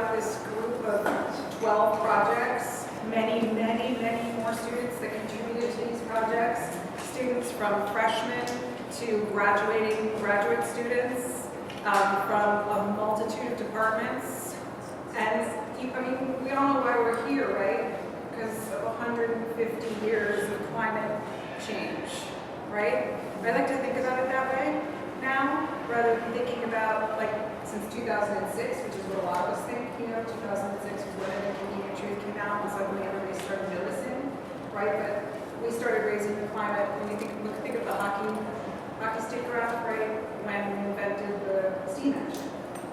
got this group of 12 projects, many more students that contributed to these projects, students from freshmen to graduate students from a multitude of departments. And I mean, we all know why we're here, right? Because of 150 years of climate change, right? I like to think about it that way now, rather than thinking about, like, since 2006, which is what a lot of us think, 2006 was when Inconvenient Truth came out and suddenly everybody started noticing, right? But we started raising the climate, when you think of the hockey stick graph, right? When we invented the steam engine,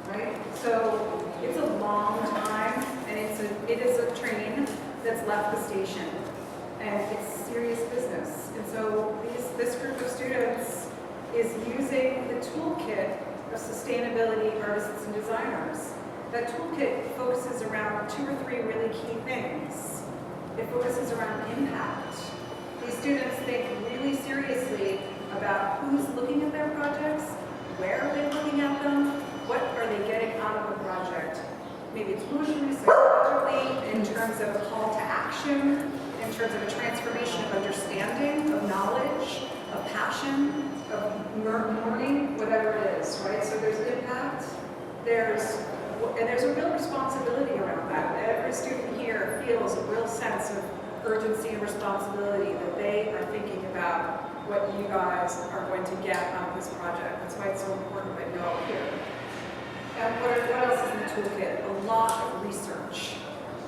right? So it's a long time, and it is a train that's left the station, and it's serious business. And so this group of students is using the toolkit of sustainability artists and designers. That toolkit focuses around 2 or 3 really key things. It focuses around impact. These students think really seriously about who's looking at their projects, where are they looking at them, what are they getting out of the project. Maybe it's emotionally, psychologically, in terms of a call to action, in terms of a transformation of understanding, of knowledge, of passion, of learning, whatever it is, right? So there's impact, there's a real responsibility around that. Every student here feels a real sense of urgency and responsibility that they are thinking about what you guys are going to get out of this project. That's why it's so important that you're all here. And what else is in the toolkit? A lot of research.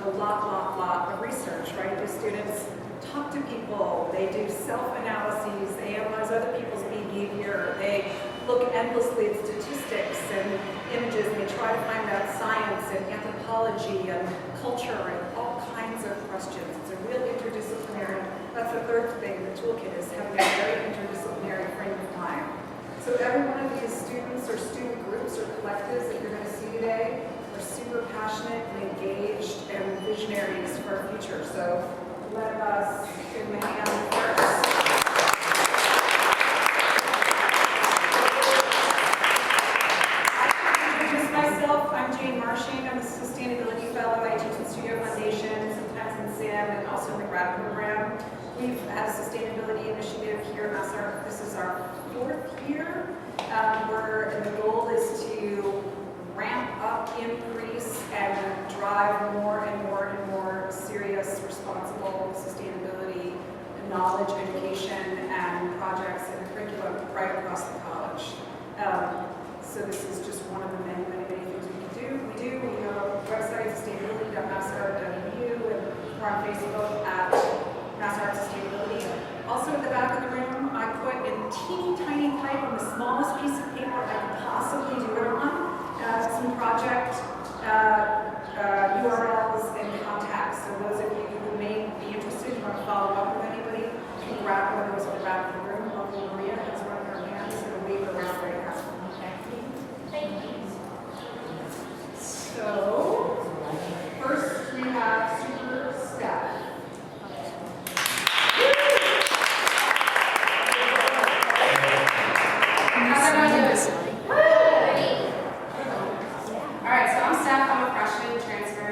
A lot of research, right? The students talk to people, they do self-analyses, they analyze other people's behavior, they look endlessly at statistics and images, and they try to find out science and anthropology and culture and all kinds of questions. It's a real interdisciplinary, that's the third thing in the toolkit, is having a very interdisciplinary frame of mind. So every one of these students or student groups or collectives that you're going to see today are super passionate and engaged and visionaries for our future. So let us give them a hand first. I introduce myself. I'm Jane Marsching. I'm a Sustainability Fellow. I teach in Studio Foundation, sometimes in SIM, and also in the grad program. We've had a sustainability initiative here at MassArt. This is our 4th year, where the goal is to ramp up, increase, and drive more and more serious, responsible sustainability, knowledge, education, and projects and curriculum right across the college. So this is just one of the many things we can do. We have a website, sustainability.massart.edu, and we're on Facebook at MassArt Sustainability. Also, at the back of the room, I put in teeny tiny type on the smallest piece of paper I could possibly do it on, some project URLs and contacts. So those of you who may be interested, you want to follow up with anybody, you can grab one of those at the back of the room. Hopefully Maria has one in her hands and wave around right now. Thank you. So, first we have Super Steph. Alright, so I'm Steph, I'm a freshman transfer.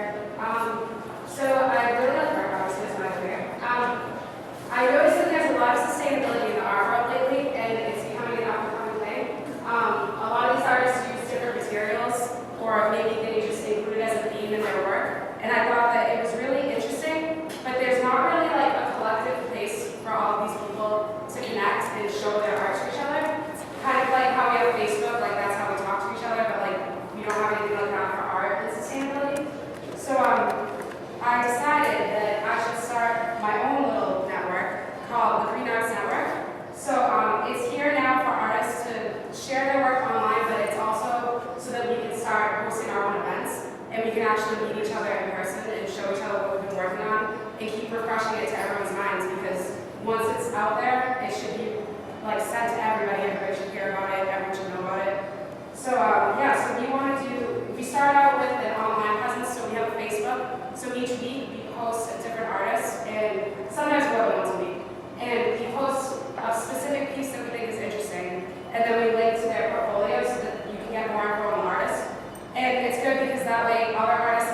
So I really like art, obviously, it's my career. I noticed that there's a lot of sustainability in the art world lately, and it's becoming an up-and-coming thing. A lot of these artists use different materials, or maybe they just include it as a theme in their work. And I thought that it was really interesting, but there's not really like a collective place for all of these people to connect and show their art to each other. Kind of like how we have Facebook, like that's how we talk to each other, but like we don't have anything like that for art and sustainability. So I decided that I should start my own little network called the Green Arts Network. So it's here now for artists to share their work online, but it's also so that we can start hosting our own events and we can actually meet each other in person and show each other what we've been working on and keep refreshing it to everyone's minds, because once it's out there, it should be like sent to everybody. Everybody should hear about it, everyone should know about it. So yeah, so we start out with an online presence, so we have a Facebook. So each week we post a different artist, and sometimes more than once a week. And we post a specific piece that we think is interesting, and then we link to their portfolio so that you can get more info on artists. And it's good because that way other artists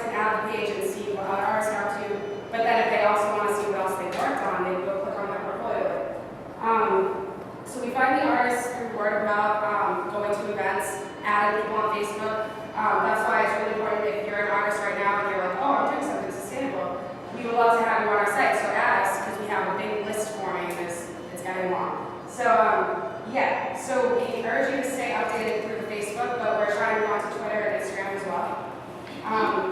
So we urge you to stay updated through Facebook, but we're trying to go onto Twitter and Instagram as well.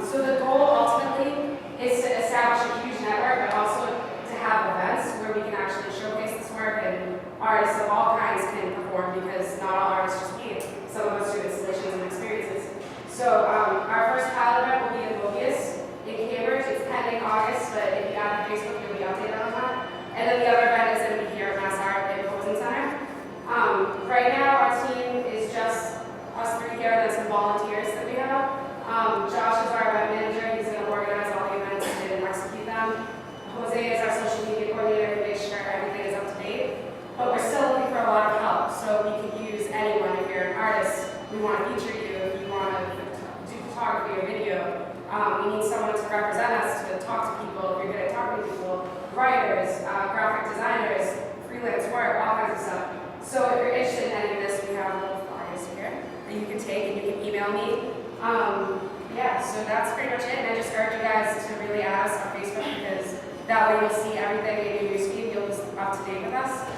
So the goal ultimately is to establish a huge network, but also to have events where we can actually showcase this work and artists of all kinds can perform, because not all artists just paint. Some of us do installations and experiences. So our first pilot event will be in Mobius in Cambridge. It's pending August, but if you add the Facebook, you'll be updated on that. And then the other event is going to be here at Mass Art at the Posing Center. Right now, our team is just us three here, and some volunteers that we have. Josh is our event manager. He's going to organize all the events and execute them. Jose is our social media coordinator to make sure everything is up to date. But we're still looking for a lot of help, so we could use anyone. If you're an artist, we want to feature you. If you want to do photography or video, we need someone to represent us, to talk to people. If you're good at talking to people, writers, graphic designers, freelance work, all kinds of stuff. So if you're interested in any of this, we have little flyers here that you can take and you can email me. Yeah, so that's pretty much it. And I just urge you guys to really add us on Facebook, because that way you'll see everything in your newsfeed. You'll be up to date with us.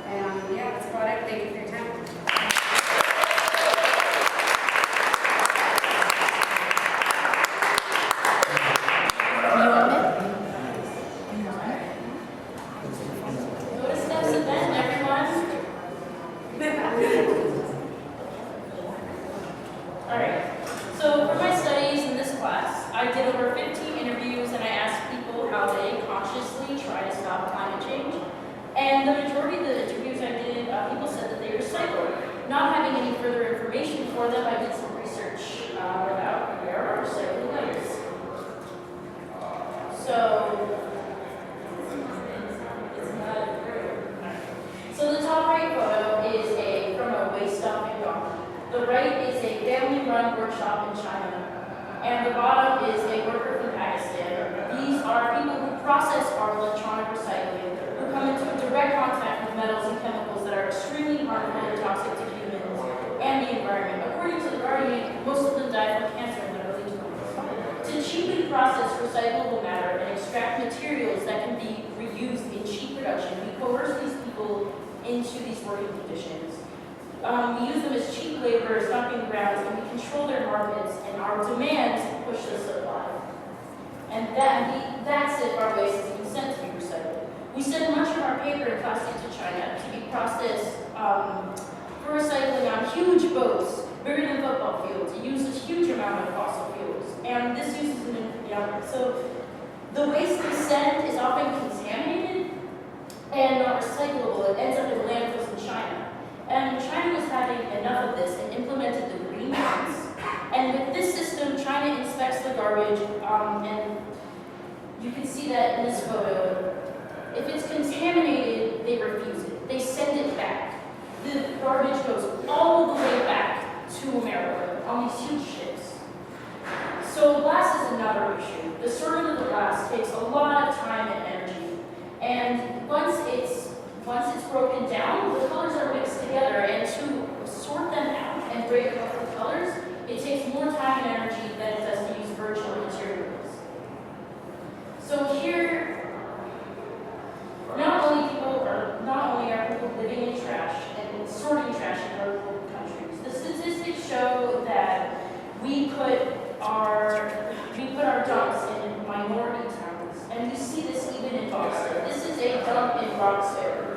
And yeah, that's about it. Thank you for your time. Notice that's event, everyone. All right. So for my studies in this class, I did over 15 interviews and I asked people how they consciously try to stop climate change. And the majority of the interviews I did, people said that they recycle. Not having any further information for them, I did some research about where are recycling layers. So the top right photo is from a waste dump in Ghana. The right is a family-run workshop in China. And the bottom is a worker from Pakistan. These are people who process our electronic recycling, who come into direct contact with metals and chemicals that are extremely harmful and toxic to humans and the environment. According to the Guardian, most of them died from cancer in the early 20s. To cheaply process recyclable matter and extract materials that can be reused in cheap production, we coerce these people into these working conditions. We use them as cheap labor, stomping grounds, and we control their markets, and our demands push the supply. And that's if our waste is consent to be recycled. We send much of our paper and plastic to China to be processed for recycling on huge boats, bigger than football fields. It uses huge amount of fossil fuels, and this uses an infinite. So the waste we send is often contaminated and not recyclable. It ends up in landfills in China. And China was having enough of this and implemented the green bans. And with this system, China inspects the garbage, and you can see that in this photo. If it's contaminated, they refuse it. They send it back. The garbage goes all the way back to America on these huge ships. So glass is another issue. The sorting of the glass takes a lot of time and energy. And once it's broken down, the colors are mixed together, and to sort them out and break up the colors, it takes more time and energy than it does to use virtual materials. So here, not only are people living in trash and sorting trash in other countries, the statistics show that we put our dumps in minority towns, and we see this even in Boston. This is a dump in Roxbury.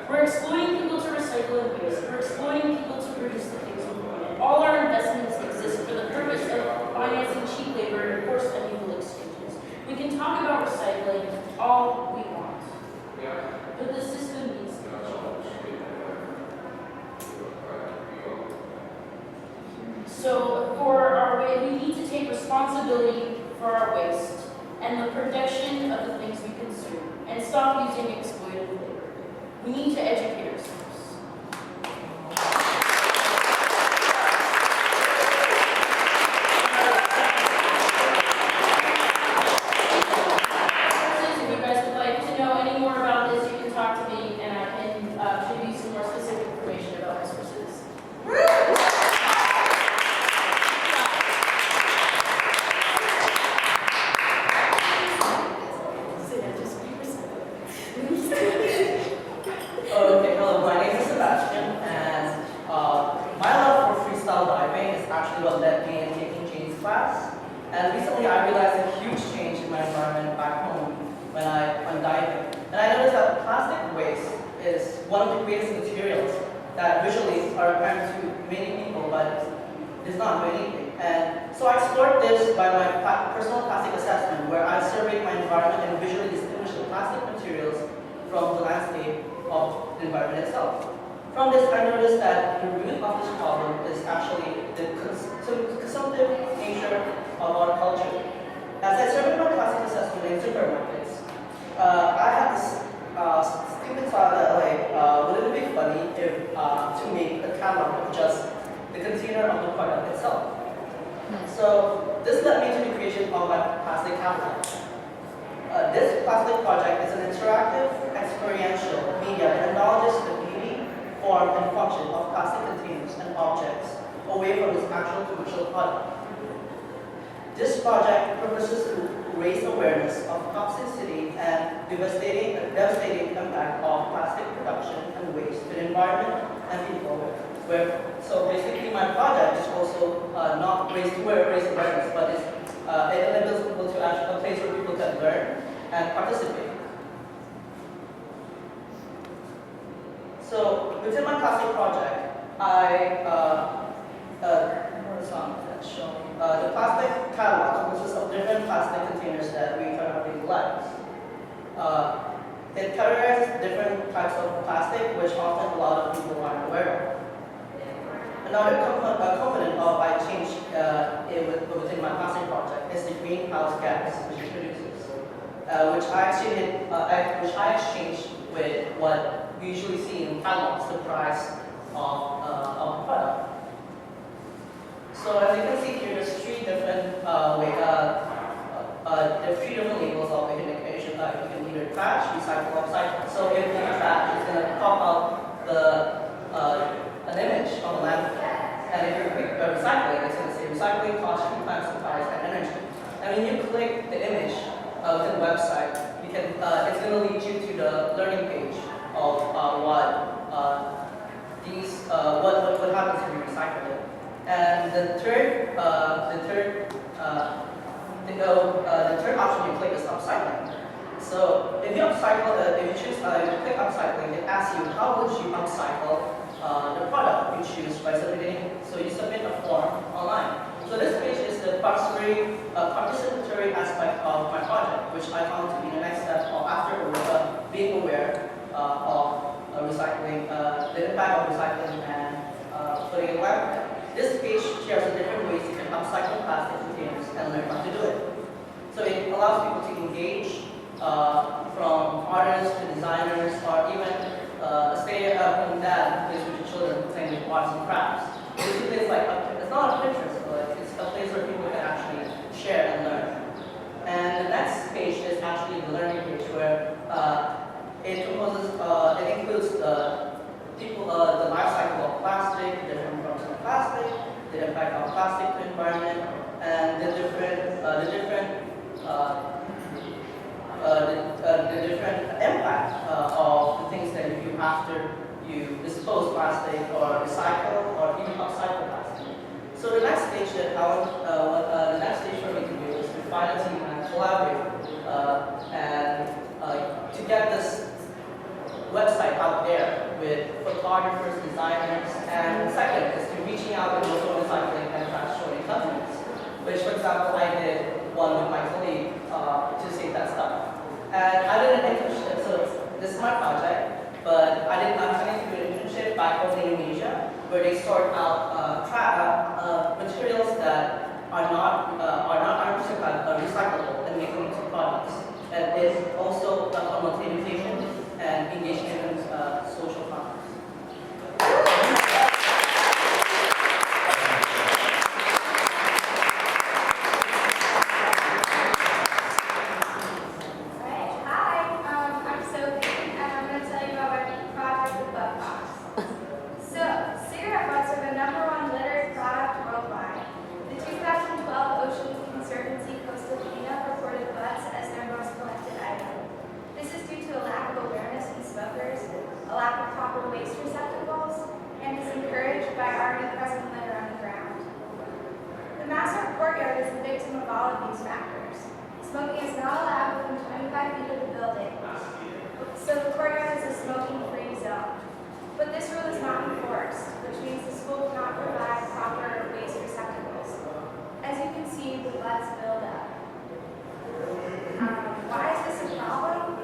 We're exploiting people to recycle and waste. We're exploiting people to produce the things we want. All our investments exist for the purpose of financing cheap labor and forced unequal exchanges. We can talk about recycling all we want, but the system needs to change. So for our waste, we need to take responsibility for our waste and the production of the things we consume, and stop using exploitative labor. We need to educate ourselves. If you guys would like to know any more about this, you can talk to me, and I can give you some more specific information about my sources. taking Jane's class. And recently I realized a huge change in my environment back home when I'm diving. And I noticed that plastic waste is one of the greatest materials that visually are apparent to many people, but it's not to anything. And so I explored this by my personal plastic assessment, where I surveyed my environment and visually distinguished the plastic materials from the landscape of the environment itself. From this, I noticed that the root of this problem is actually the consumptive nature of our culture. As I surveyed my plastic assessment in supermarkets, I had this stupid thought that, wouldn't it be funny if to make a catalog of just the container of the product itself? So this led me to the creation of my plastic catalog. This plastic project is an interactive, experiential media that acknowledges the beauty, form, and function of plastic containers and objects away from its actual commercial product. This project purposes to raise awareness of toxicity and devastating impact of plastic production and waste to the environment and people. So basically, my project is also not raise awareness, but it enables people to actually a place where people can learn and participate. So within my plastic project, the plastic catalog consists of different plastic containers that we currently collect. It categorizes different types of plastic, which often a lot of people aren't aware of. Another component of I changed within my plastic project is the greenhouse gas which it produces, which I exchanged with what we usually see in catalogs, the price of the product. So as you can see here, there's three different labels of identification. You can either trash, recycle, or upcycle. So if you trash, it's going to pop out an image of a landfill. And if you're recycling, it's going to say recycling costs, food, plant supplies, and energy. And when you click the image of the website, it's going to lead you to the learning page of what happens when you recycle it. And the third option you click is upcycling. So if you click upcycling, it asks you how would you upcycle the product you choose by submitting. So you submit a form online. So this page is the participatory aspect of my project, which I found to be the next step after being aware of recycling, the impact of recycling and putting it away. This page shares the different ways you can upcycle plastic containers and learn how to do it. So it allows people to engage from artists to designers, or even stay-at-home dad who plays with your children playing with arts and crafts. Basically, it's not a Pinterest, but it's a place where people can actually share and learn. And the next page is actually the learning page, where it includes the life cycle of plastic, the different forms of plastic, the impact of plastic to the environment, and the different impact of the things that you do after you dispose plastic or recycle or even upcycle plastic. So the next stage for me to do is to find a team and collaborate and to get this website out there with photographers, designers, and second is to reaching out to local recycling and trash sorting companies, which, for example, I did one with my colleague to save that stuff. And I did an internship, so this is my project, but I'm planning to do an internship back home in Indonesia, where they sort out materials that are not 100% recyclable and make them into products. And it's also a form of education and engagement in social context. So, cigarette butts are the #1 littered product worldwide. The Road is a victim of all of these factors. Smoking is not allowed within 25 feet of the building, so the courtyard is a smoking-free zone. But this rule is not enforced, which means the school cannot provide proper waste receptacles. As you can see, the butts build up. Why is this a problem?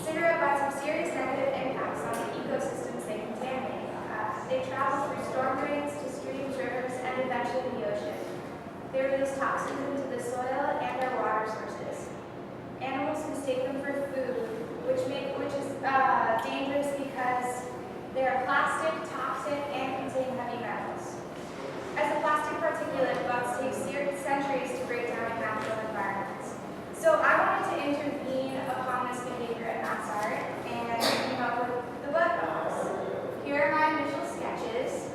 Cigarette butts have serious negative impacts on the ecosystems they contaminate. They travel through storm drains to streams, rivers, and eventually the ocean. They release toxins into the soil and our water sources. Animals mistake them for food, which is dangerous because they are plastic, toxic, and contain heavy metals. As a plastic particulate, butts take centuries to break down in natural environments. So I wanted to intervene upon this behavior at MassArt and came up with the butt box. Here are my initial sketches.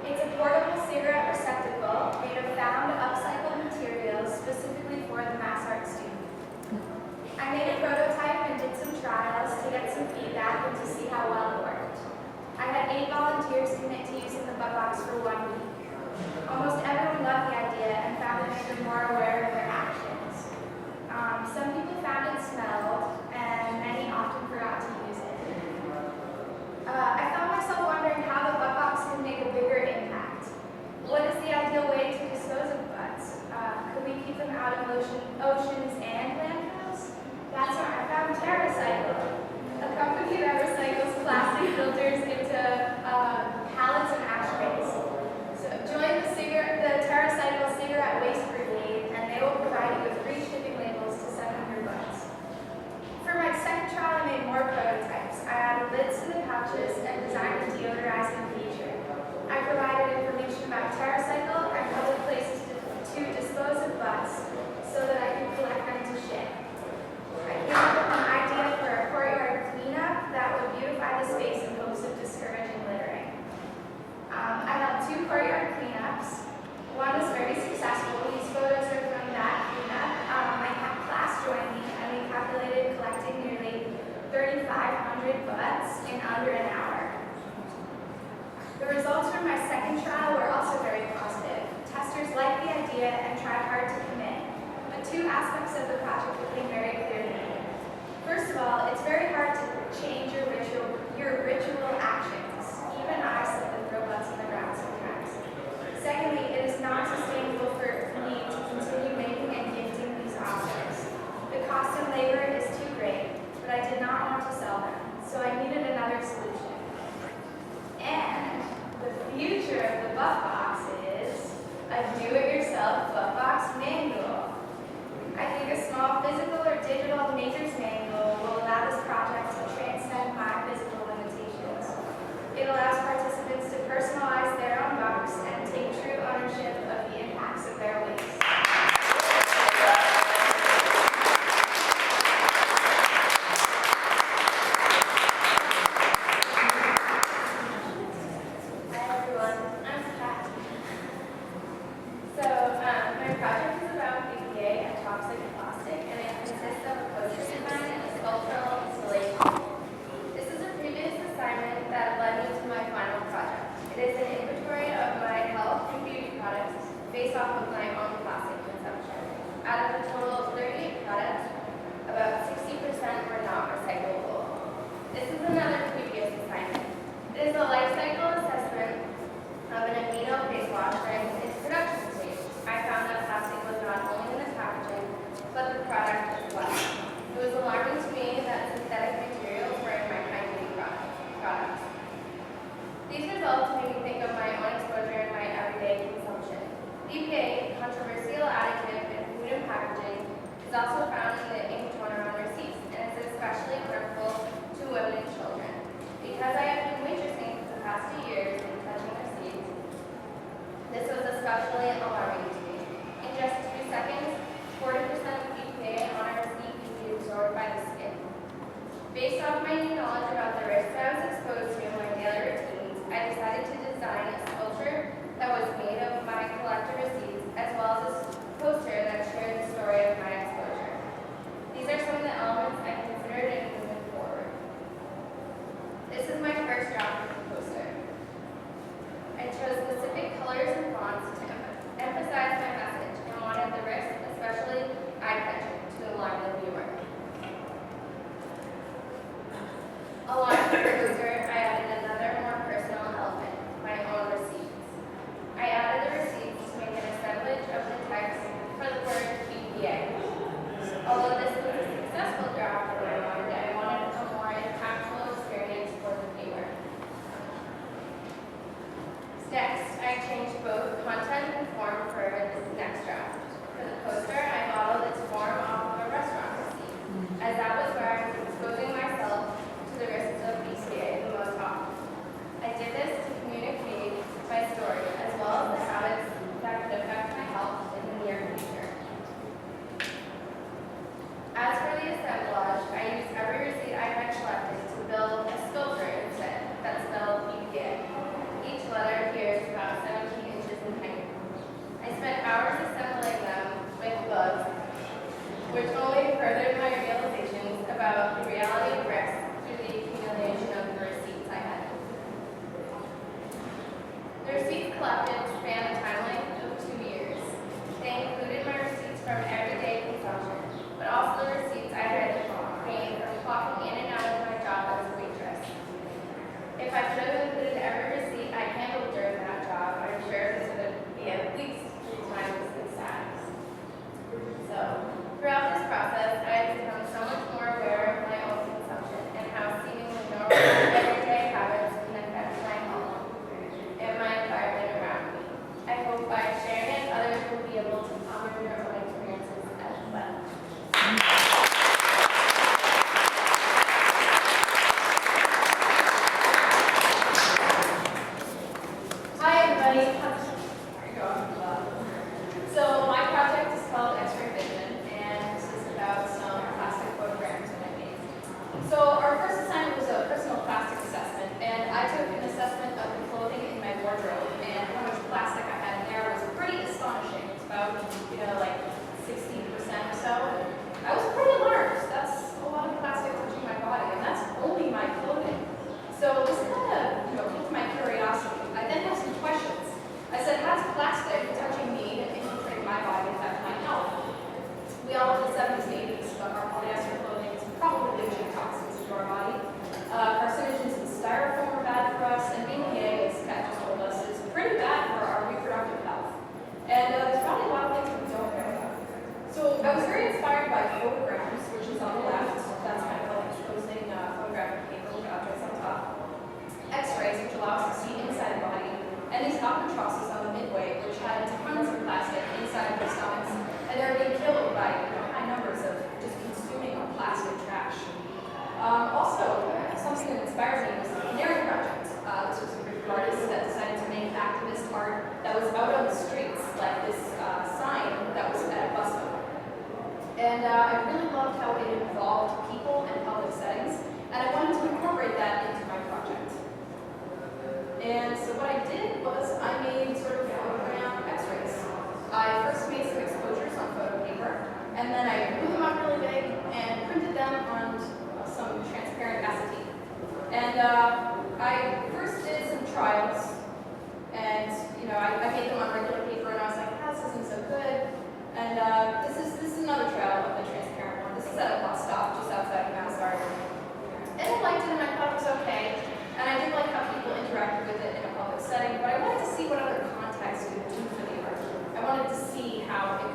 It's a portable cigarette receptacle made of found upcycled materials specifically for the MassArt student. I made a prototype and did some trials to get some feedback and to see how well it worked. I had 8 volunteers commit to using the butt box for 1 week. Almost everyone loved the idea and found it made them more aware of their actions. Some people found it smelled, and many often forgot to use it. I found myself wondering how the butt box could make a bigger impact. What is the ideal way to dispose of butts? Could we keep them out of oceans and landfills? That's where I found TerraCycle, a company that recycles plastic filters into pallets and ashtrays. So join the TerraCycle Cigarette Waste Brigade, and they will provide you with free shipping labels to send on your butts. For my second trial, I made more prototypes. I added lids to the pouches and designed a deodorizing feature. I provided information about TerraCycle and public places to dispose of butts so that I could collect them to ship. I came up with an idea for a courtyard cleanup that would beautify the space in hopes of discouraging littering. I held 2 courtyard cleanups. One was very successful. These photos are from that cleanup. I had class join me, and we calculated collecting nearly 3,500 butts in under an hour. The results from my second trial were also very positive. Testers liked the idea and tried hard to commit, but 2 aspects of the project became very clear to me. First of all, it's very hard to change your ritual actions. Even I slip and throw butts on the ground sometimes. Secondly, it is not sustainable for me to continue making and gifting these objects. The cost and labor is too great, but I did not want to sell them, so I needed another solution. And the future of the butt box is a do-it-yourself butt box manual. I think a small physical or digital maker's manual will allow this project to transcend my physical limitations. It allows participants to personalize their own box and take true ownership of the impacts of their waste. Hi everyone, I'm Pecha. My project is about BPA and toxic plastic, and it consists of a poster design and a sculptural installation. This is a previous assignment that led me to my final project. It is an inventory of my health and beauty products based off of my own plastic consumption. Out of a total of 38 products, about 60% were not recyclable. This is another previous assignment. It is a life cycle assessment of an amino face wash during its production stage. I found that plastic was not only in the packaging, but the product as well. It was alarming to me that synthetic materials were in my fine beauty products. These results made me think of my own exposure in my everyday consumption. BPA, controversial additive in food and packaging, is also found in the ink toner on receipts, and is especially harmful to women and children. Because I have been waitressing for the past 2 years and touching receipts,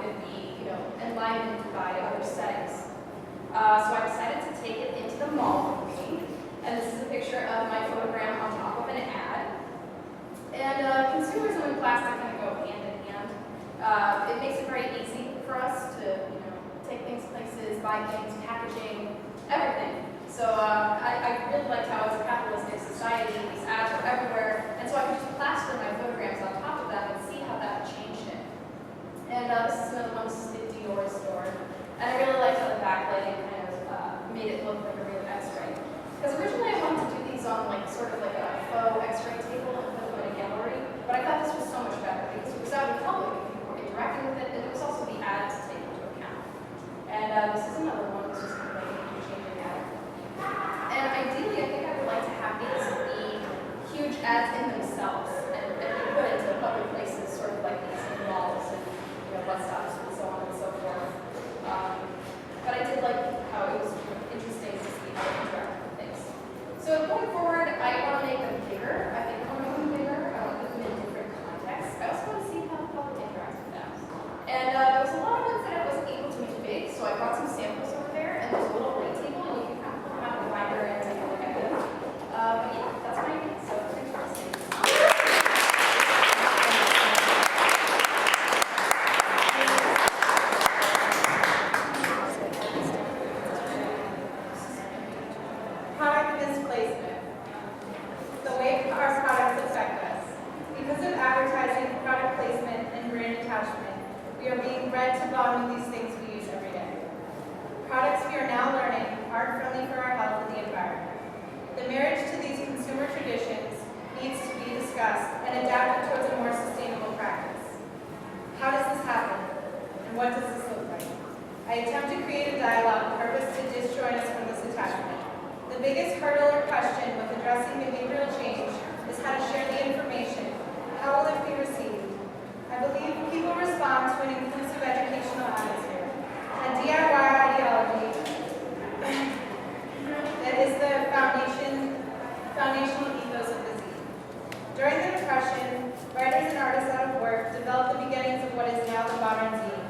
could be, enlivened by other settings. So I decided to take it into the mall with me, and this is a picture of my photogram on top of an ad. And consumerism and plastic kind of go hand in hand. It makes it very easy for us to, take things places, buy things, packaging, everything. So I really liked how as a capitalistic society, these ads were everywhere, and so I could just plaster my photograms on top of them and see how that changed it. And this is another one, this is the Dior store. And I really liked how the backlighting kind of made it look like a real X-ray. Because originally I wanted to do these on sort of like a faux X-ray table and put them in a gallery, but I thought this was so much better because it was out in public and people were interacting with it, and it was also the ads to take into account. And this is another one, this is kind of like a changing ad. And ideally, I think I would like to have these be huge ads in themselves and be put into public places, sort of like these in malls and bus stops and so on and so forth. But I did like how it was interesting to see how they interact with things. So going forward, I want to make them bigger. I think I want to make them bigger. I want to put them in different contexts. I also want to see how the public interacts with them. And there was a lot of ones that I wasn't able to make big, so I brought some samples over there, and there's a little rate table, and you can kind of put them out in the library and take a look at them. But yeah, that's my idea, so thanks for listening. Product misplacement. The way our products affect us. Because of advertising, product placement, and brand attachment, we are being bred to bond with these things we use every day. Products we are now learning aren't friendly for our health and the environment. The marriage to these consumer traditions needs to be discussed and adapted towards a more sustainable practice. How does this happen? And what does this look like? I attempt to create a dialogue purpose to disjoin us from this attachment. The biggest hurdle or question with addressing behavioral change is how to share the information. How will it be received? I believe people respond to an inclusive educational atmosphere, a DIY ideology that is the foundational ethos of the zine. During the Depression, writers and artists out of work developed the beginnings of what is now the modern zine,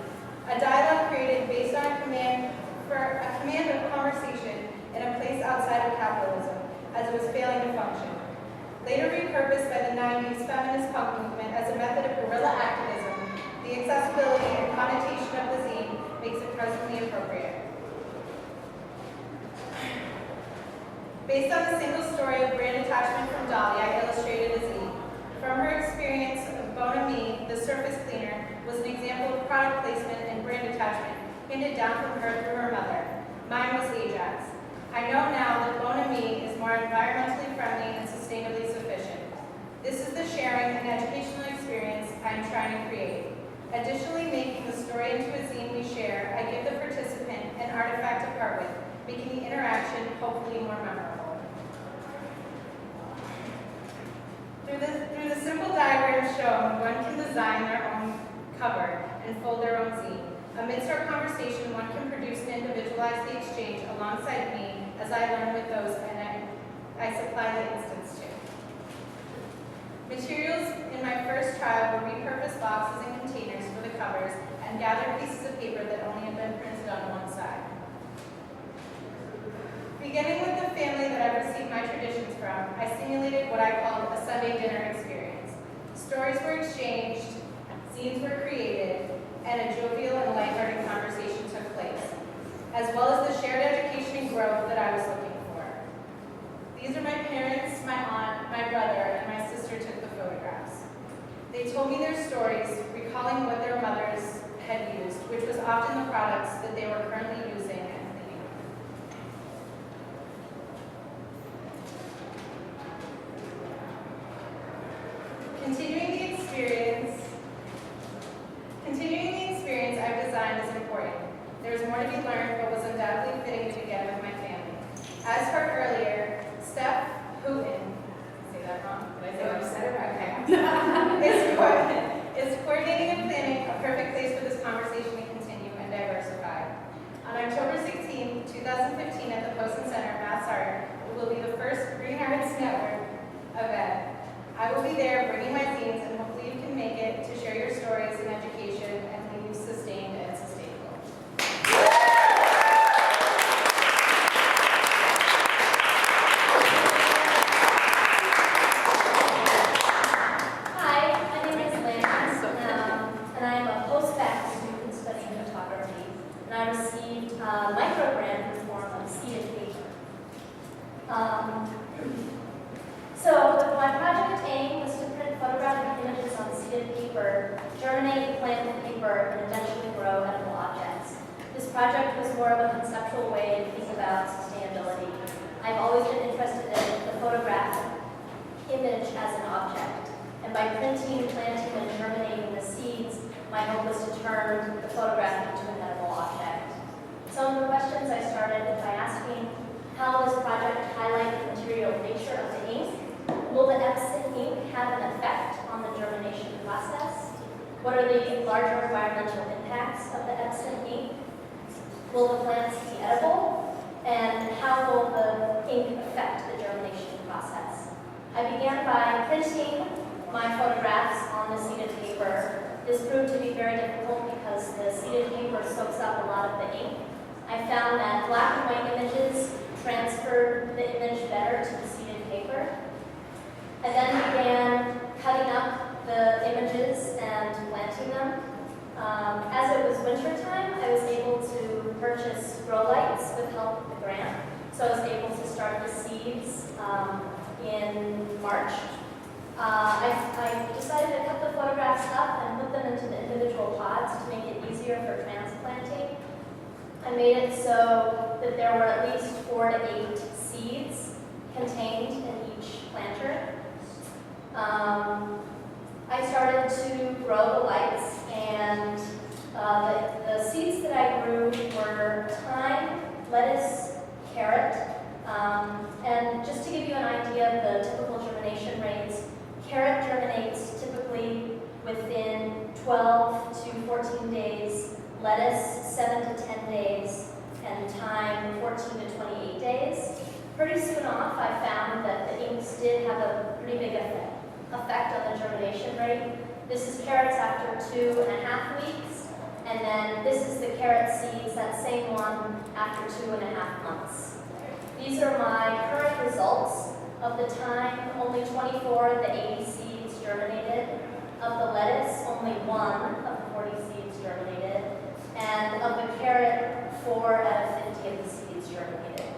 a dialogue created based on a command of conversation in a place outside of capitalism, as it was failing to function. Later repurposed by the 90s feminist punk movement as a method of guerrilla activism, the accessibility and connotation of the zine makes it presently appropriate. Based on the single story of brand attachment from Dolly, I illustrated a zine. From her experience of Bon Ami, the surface cleaner, was an example of product placement and brand attachment handed down from her through her mother. Mine was Ajax. I know now that Bon Ami is more environmentally friendly and sustainably sufficient. This is the sharing and educational experience I am trying to create. Additionally, making the story into a zine we share, I give the participant an artifact to part with, making the interaction hopefully more memorable. Through the simple diagram shown, one can design their own cover and fold their own zine. Amidst our conversation, one can produce and individualize the exchange alongside me as I learn with those and I supply the instance to. Materials in my first trial were repurposed boxes and containers for the covers and gathered pieces of paper that only had been printed on one side. Beginning with the family that I received my traditions from, I simulated what I called a Sunday dinner experience. Stories were exchanged, scenes were created, and a jovial and lighthearted conversation took place, as well as the shared education and growth that I was looking for. These are my parents, my aunt, my brother, and my sister took the photographs. They told me their stories, recalling what their mothers had used, which was often the products that they were currently using and cleaning. Continuing the experience I've designed is important. There is more to be learned, but was undoubtedly fitting to begin with my family. As heard earlier, Steph Houghton, say that wrong? Did I say that? You said it right. is coordinating and planning a perfect place for this conversation to continue and diversify. On October 16, 2015, at the Poston Center, Mass Art, it will be the first Green Arts Network event. I will be there bringing my zines, and hopefully you can make it to share your stories and education and leave you sustained project was more of a conceptual way to think about sustainability. I've always been interested in the photograph image as an object, and by printing, planting, and germinating the seeds, my hope was to turn the photograph into an edible object. Some of the questions I started by asking: how does the project highlight the material nature of the ink? Will the Epson ink have an effect on the germination process? What are the larger environmental impacts of the Epson ink? Will the plants be edible? And how will the ink affect the germination process? I began by printing my photographs on the seeded paper. This proved to be very difficult because the seeded paper soaks up a lot of the ink. I found that black and white images transferred the image better to the seeded paper. I then began cutting up the images and planting them. As it was winter time, I was able to purchase grow lights with help of the grant. So I was able to start the seeds in March. I decided to cut the photographs up and put them into the individual pods to make it easier for transplanting. I made it so that there were at least 4 to 8 seeds contained in each planter. I started to grow the lights, and the seeds that I grew were thyme, lettuce, carrot, and just to give you an idea of the typical germination rates, carrot germinates typically within 12 to 14 days, lettuce 7 to 10 days, and thyme 14 to 28 days. Pretty soon off, I found that the inks did have a pretty big effect on the germination rate. This is carrots after 2.5 weeks, and then this is the carrot seeds, that same one, after 2.5 months. These are my current results. Of the thyme, only 24 of the 80 seeds germinated. Of the lettuce, only 1 of the 40 seeds germinated. And of the carrot, 4 out of 50 of the seeds germinated.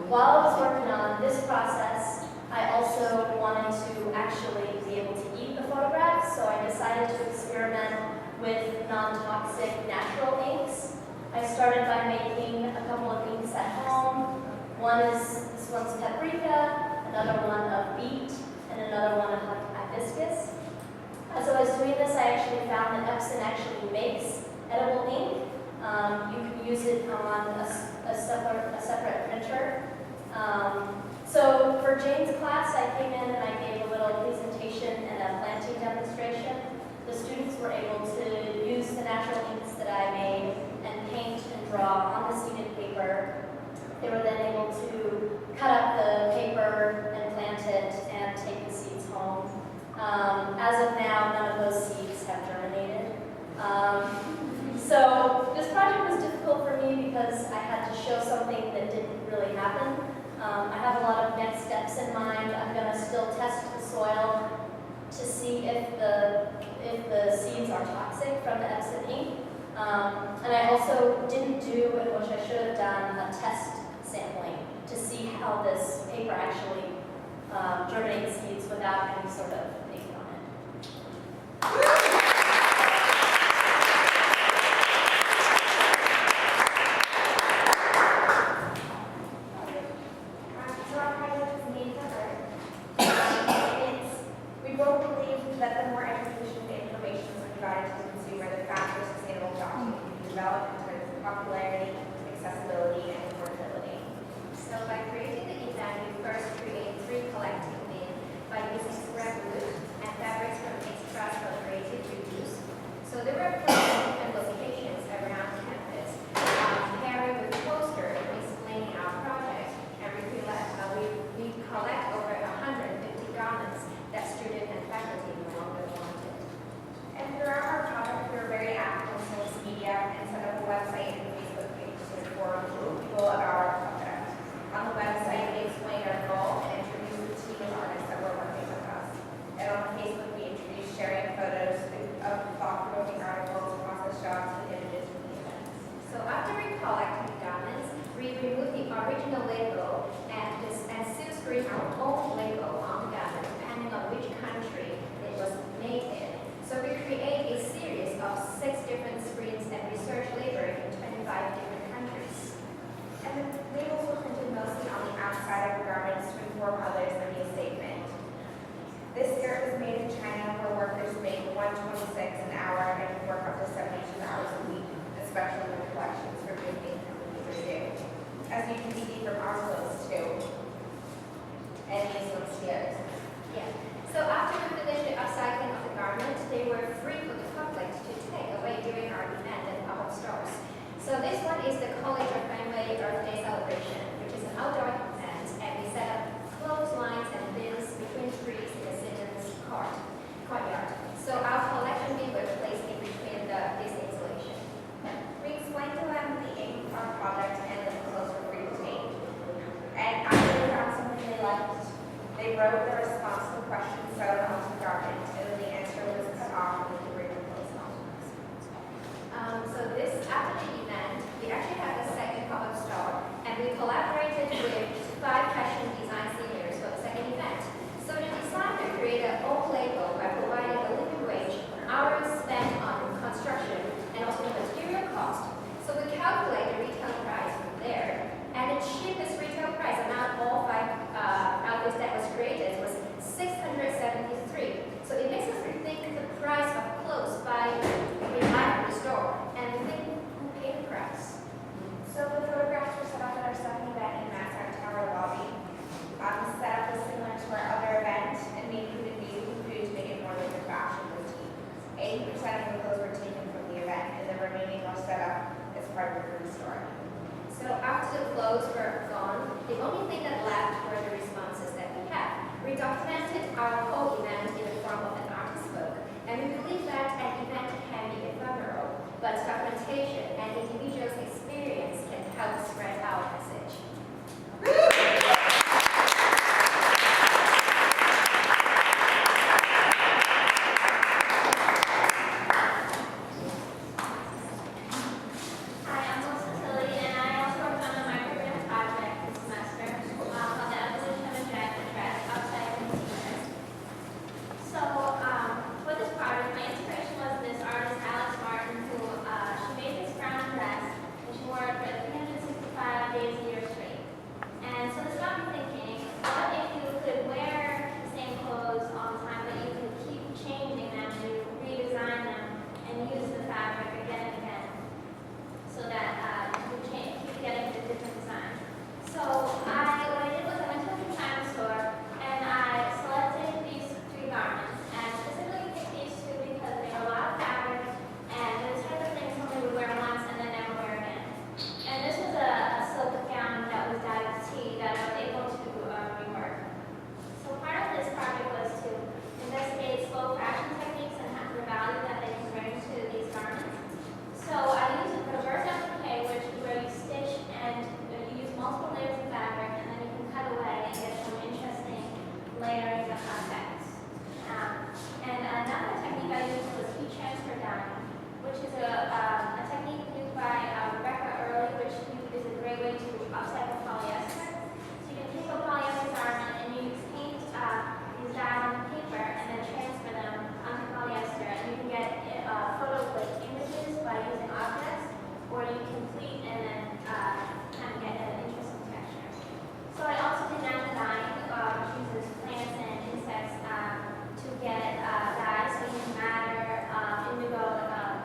While I was working on this process, I also wanted to actually be able to eat the photographs, so I decided to experiment with non-toxic natural inks. I started by making a couple of inks at home. This one's paprika, another one of beet, and another one of hibiscus. As I was doing this, I actually found that Epson actually makes edible ink. You can use it on a separate printer. So for Jane's class, I came in and I gave a little presentation and a planting demonstration. The students were able to use the natural inks that I made and paint and draw on the seeded paper. They were then able to cut up the paper and plant it and take the seeds home. As of now, none of those seeds have germinated. So this project was difficult for me because I had to show something that didn't really happen. I have a lot of next steps in mind. I'm going to still test the soil to see if the seeds are toxic from the Epson ink. And I also didn't do, which I should have done, a test sampling to see how this paper actually germinates seeds without any sort of ink on it. That the more education and information is provided to the consumer, the faster sustainable adoption can be developed in terms of popularity, accessibility, and affordability. So by creating the e-bag, we first created 3 collecting bin by using scrap wood and fabrics from extras for creative reuse. So there were different locations around campus, pairing with posters explaining our project, and we collect over 150 garments that students and faculty no longer wanted. And throughout our project, we were very active on social media and set up a website $21.26 an hour, and can work up to 72 hours a week, especially with collections for being received. As you can see from our clothes too. And these ones here. Yeah. So after we finished the upcycling of the garments, they were free for the public to take away during our event at pop-up stores. So this one is the College of Family Earth Day celebration, which is an outdoor event, and we set up clotheslines and bins between trees in the citizens' courtyard. So our collection bin was placed in between this installation. We explained to them the aim of our project and the clothes were free to take. And after they found something they liked, they wrote the response to the question sewn onto the garment, and then the answer was cut off and we could bring the clothes home. So this, after the event, we actually had a second pop-up store, and we collaborated with 5 fashion design seniors for the second event. So the designer created a own label by providing a living wage, hours spent on construction, and also the material cost. So we calculate the retail price from there, and the cheapest retail price among all 5 outfits that was created was $673. So it makes us rethink the price of clothes by relying on the store, and we think who paid the price. So the photographs were set up at our second event in Massart Tower lobby. The setup was similar to our other event, and we included music and food to make it more like a fashion boutique. 80% of the clothes were taken from the event, and the remaining were set up as part of the food store. So after the clothes were gone, the only thing that left were the responses that we had. We documented our whole event in the form of an artist book, and we believe that an event can be ephemeral, but documentation and individuals' experience can help spread our message. Hi, I'm Melissa Tilly, and I also worked on a microgram project this semester called the evolution of a jacket dress outside of containers. So, for this project, my inspiration was this artist, Alex Martin, who she made this brown dress, and she wore it for 365 days a year straight. And so this got me thinking, what if you could wear the same clothes all the time, but you could keep changing them, you redesign them, and use the fabric again and again, so that you can't keep getting the different design. So what I did was I went to a consignment store and I selected these 3 garments, and specifically picked these 2 because they are a lot of fabric and they're the type of things somebody would wear once and then never wear again. And this was a silk gown that was dyed with tea that I was able to rework. So part of this project was to investigate slow fashion techniques and the value that they can bring to these garments. So I used a reverse applique, which is where you stitch and you use multiple layers of fabric, and then you can cut away and get some interesting layering effects. And another technique I used was heat transfer dyeing, which is a technique used by Rebecca Early, which is a great way to upcycle polyester. So you can take a polyester garment and you use paint, use dye on paper, and then transfer them onto polyester, and you can get photos like images by using objects, or you complete and then kind of get an interesting texture. So I also did natural dyeing, which uses plants and insects to get dyes. So you use madder, indigo,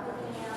cochineal,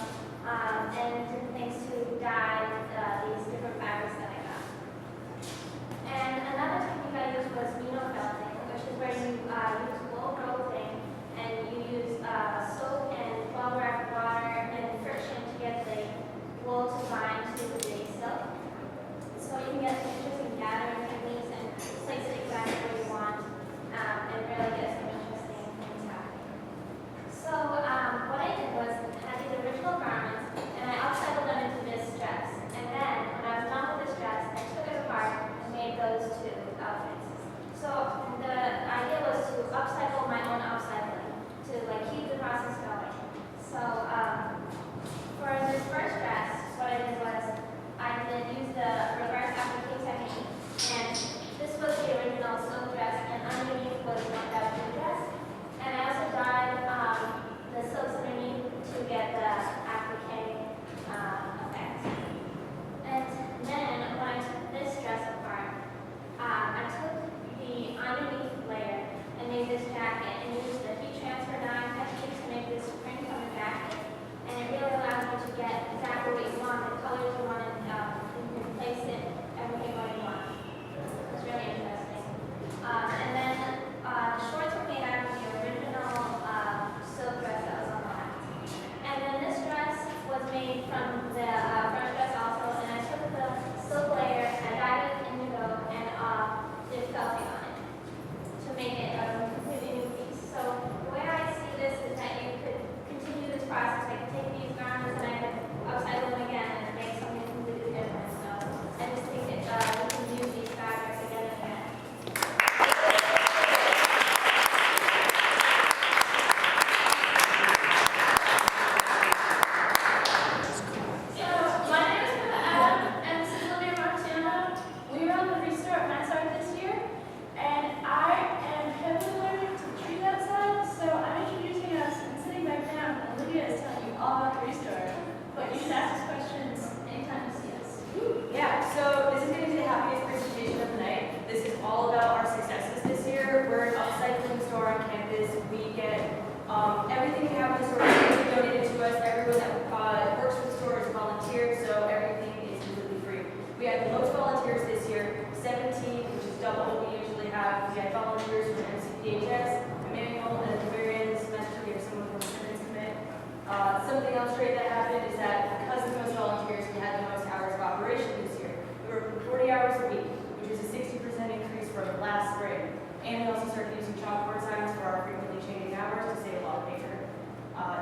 Restore. But you can ask us questions anytime you see us. Yeah, so this is going to be the happiest presentation of the night. This is all about our successes this year. We're an upcycling store on campus. We get everything we have in the store is donated to us. Everyone that works for the store is volunteer, so everything is completely free. We had the most volunteers this year, 17, which is double what we usually have. We had volunteers from MCPHS, Emmanuel, and at the very end of the semester, we have someone from Simmons Commit. Something else great that happened is that because of the most volunteers, we had the most hours of operation this year. We were 40 hours a week, which is a 60% increase from last spring. And we also started using chalkboard signs for our frequently changing hours to save a lot of paper.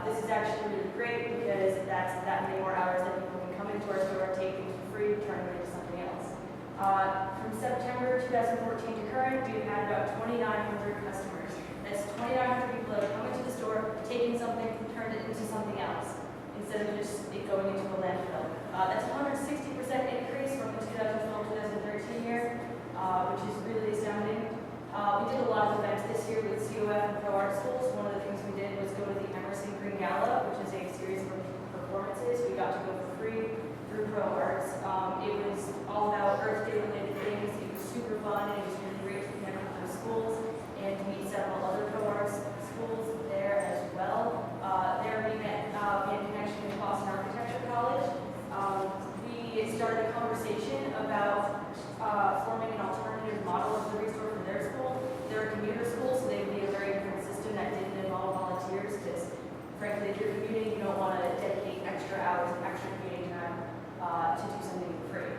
This is actually really great because that's that many more hours that people can come into our store, take things for free, turn them into something else. From September 2014 to current, we've had about 2,900 customers. That's 2,900 people that have come into the store, taking something, turned it into something else, instead of just it going into a landfill. That's a 160% increase from the 2012-2013 year, which is really astounding. We did a lot of events this year with COF and Pro Art Schools. One of the things we did was go to the Emerson Green Gala, which is a series of performances. We got to go for free through Pro Arts. It was all about Earth Day related things. It was super fun, and it was really great to connect with those schools and to meet several other Pro Arts schools there as well. There we met, we had a connection with Boston Architecture College. We started a conversation about forming an alternative model of the Restore for their school. They're a commuter school, so they would be a very different system that didn't involve volunteers because, frankly, if you're commuting, you don't want to dedicate extra hours of extra commuting time to do something for free.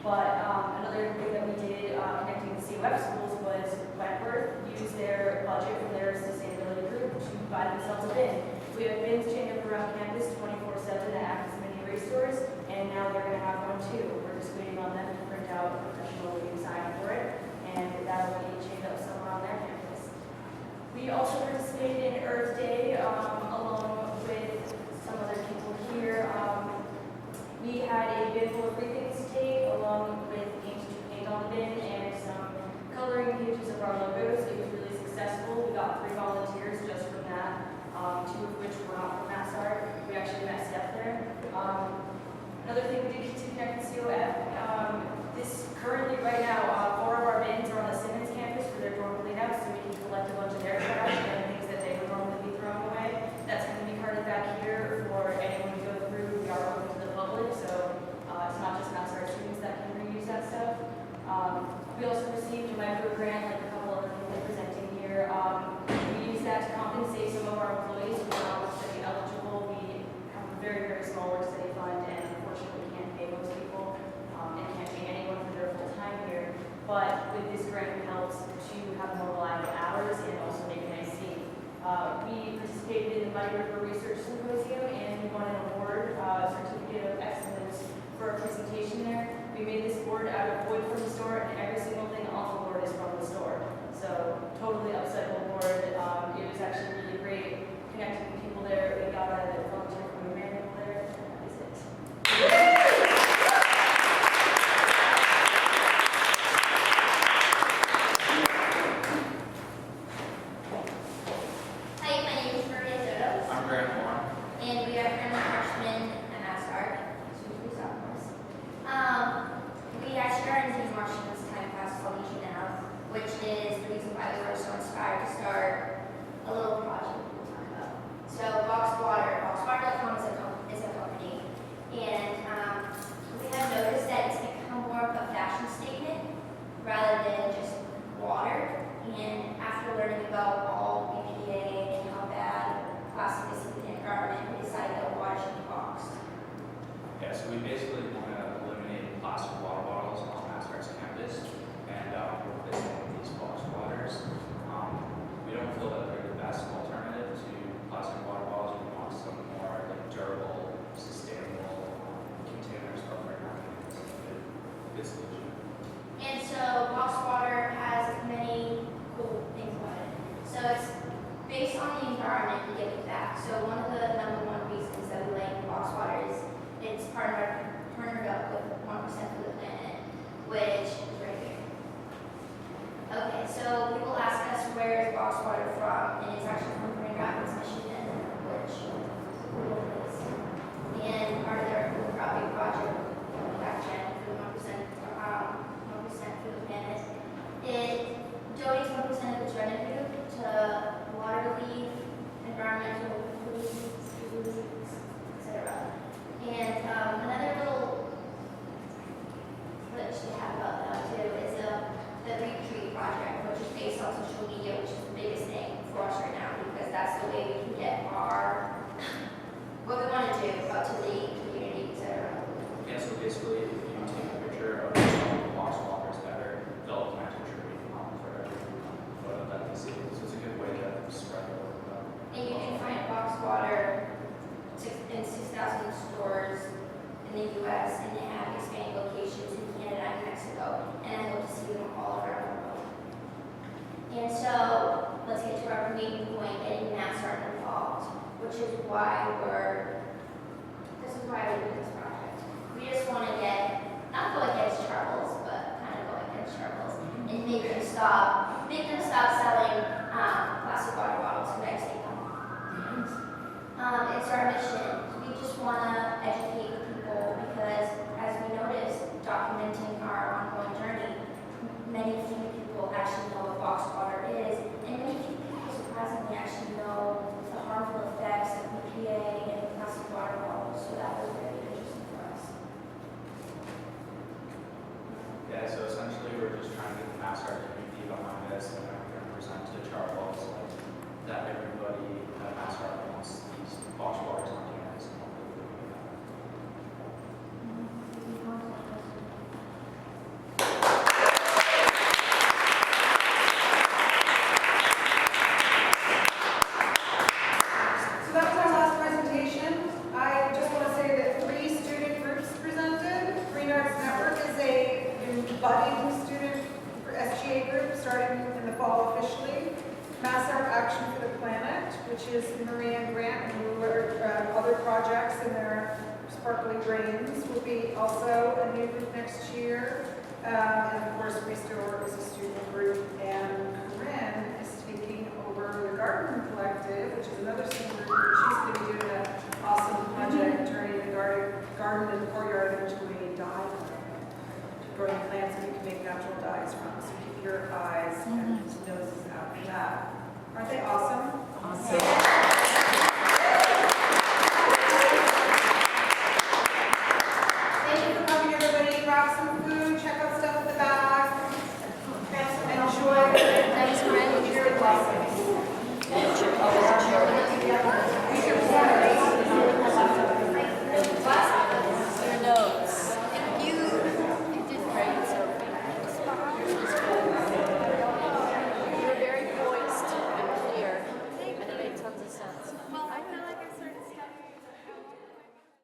But another thing that we did connecting with COF schools was Wentworth used their budget from their sustainability group to buy themselves a bin. We have bins chained up around campus 24/7 that act as mini restores, and now they're going to have one too. We're just waiting on them to print out a professional leading sign for it, and that'll be chained up somewhere on their campus. We also participated in Earth Day along with some other people here. We had a bin full of free things to take, along with paint on the bin and some coloring pages of our logos. It was really successful. We got 3 volunteers just from that, 2 of which were not from Mass Art. We actually met Steph there. Another thing we did to connect with COF, this currently right now, 4 of our bins are on the Simmons campus for their dorm cleanup, so we can collect a bunch of their trash and things that they would normally be throwing away. That's going to be carted back here for anyone to go through. We are open to the public, so it's not just Mass Art students that can reuse that stuff. We also received a micro grant, like a couple other people presenting here. We use that to compensate some of our employees who are not work study eligible. We have a very, very small work study fund, and unfortunately we can't pay most people and can't pay anyone for their full time here. But with this grant, it helps to have more reliable hours and also make a nice scene. We participated in the Muddy River Research Symposium, and we won an award, certificate of excellence for our presentation there. We made this board out of wood from the store, and every single thing on the board is from the store. So totally upcycled board. It was actually really great connecting with people there. We got a volunteer from Emmanuel there. That is it. Hi, my name is Maria Soto, I'm Grant Moore. and we are currently freshmen at Mass Art, soon to be sophomores. We actually are in Jane Marsching's time class called Each Now, which is the reason why we were so inspired to start a little project we'll talk about. So boxwater.com is a company, and we have noticed that it's become more of a fashion statement rather than just water. And after learning about all BPA and how bad plastic is in the environment, we decided that water should be boxed. Yeah, so we basically want to eliminate plastic water bottles on Mass Arts campus and replace them with these box waters. We don't feel that they're the best alternative to plastic water bottles. We want some more like durable, sustainable containers for our environment. It's a good solution. And so box water has many cool things about it. So it's based on the environment, you give it back. So one of the #1 reasons that we like box water is it's part of our out to the community, etc. Yeah, so basically, if you take a picture of the box waters that are they'll plant a tree for every photo that they see. So it's a good way to spread the word about. And you can find box water in 6,000 stores in the U.S. and they have expanding locations in Canada and Mexico. And I hope to see them all around the world. And so let's get to our main point, getting MassArt involved, which is why this is why we do this project. We just want to not go against Charles, but kind of go against Charles and make them stop selling plastic water bottles and bags they come. It's our mission. We just want to educate the people because, as we noticed, documenting our ongoing journey, many few people actually know what box water is, and many few people surprisingly actually know the harmful effects of BPA and plastic water bottles. So that was very interesting for us. Yeah, so essentially we're just trying to get the MassArt community behind this and we're going to present to Charles that everybody at MassArt wants these box waters on campus. And hopefully we can do that. So that was our last presentation. I just want to say that 3 student groups presented. Green Arts Network is a budding student for SGA group starting in the fall officially. MassArt Action for the Planet, which is Maria and Grant and other projects in their sparkly brains, will be also a new group next year. And of course, Restore is a student group, and Corinne is taking over the Garden Collective, which is another student group. She's going to be doing a